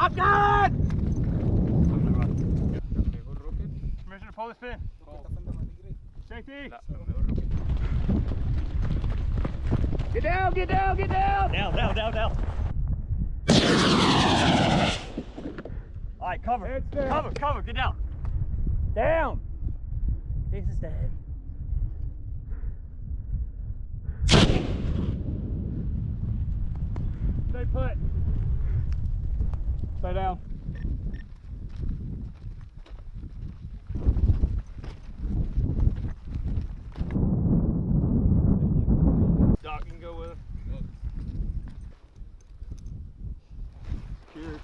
Up guard! Permission to pull this pin. Safety. Get down, get down, get down! Down, down, down, down. All right, cover. Cover, cover, get down. Down! Face is dead. Stay put. Stay down. Doc, you can go with it. Cheers.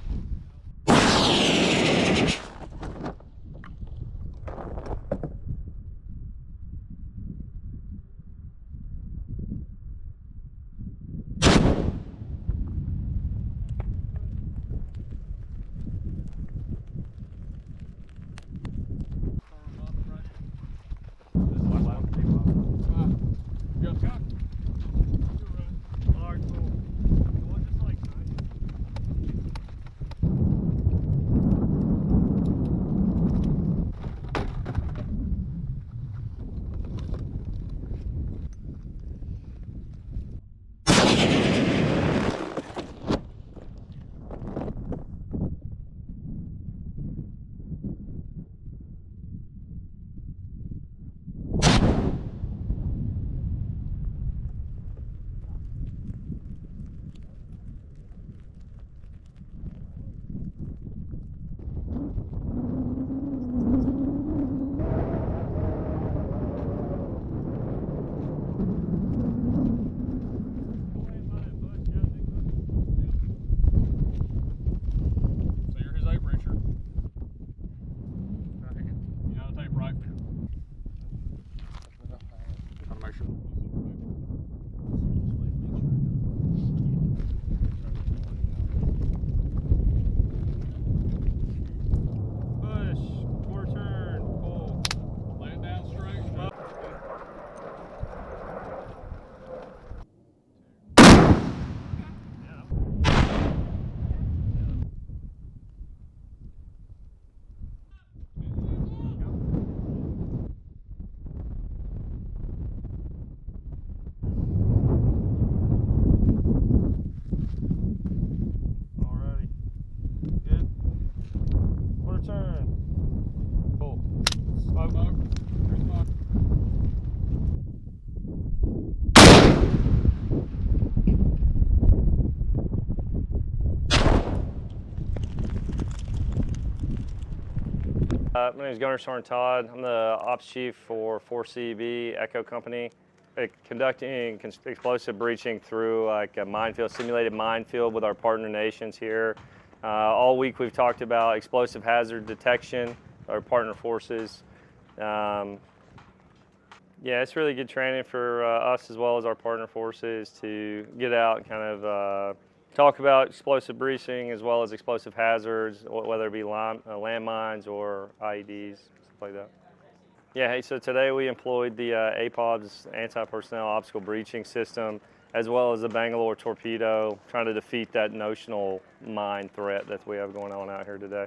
My name is Gunner Sergeant Todd. I'm the Ops Chief for 4CB Echo Company, conducting explosive breaching through like a minefield, simulated minefield with our partner nations here. All week we've talked about explosive hazard detection, our partner forces. Yeah, it's really good training for us as well as our partner forces to get out and kind of talk about explosive breaching as well as explosive hazards, whether it be landmines or IEDs, stuff like that. Yeah, hey, so today we employed the APOB's anti-personnel obstacle breaching system as well as the Bangalore torpedo, trying to defeat that notional mine threat that we have going on out here today.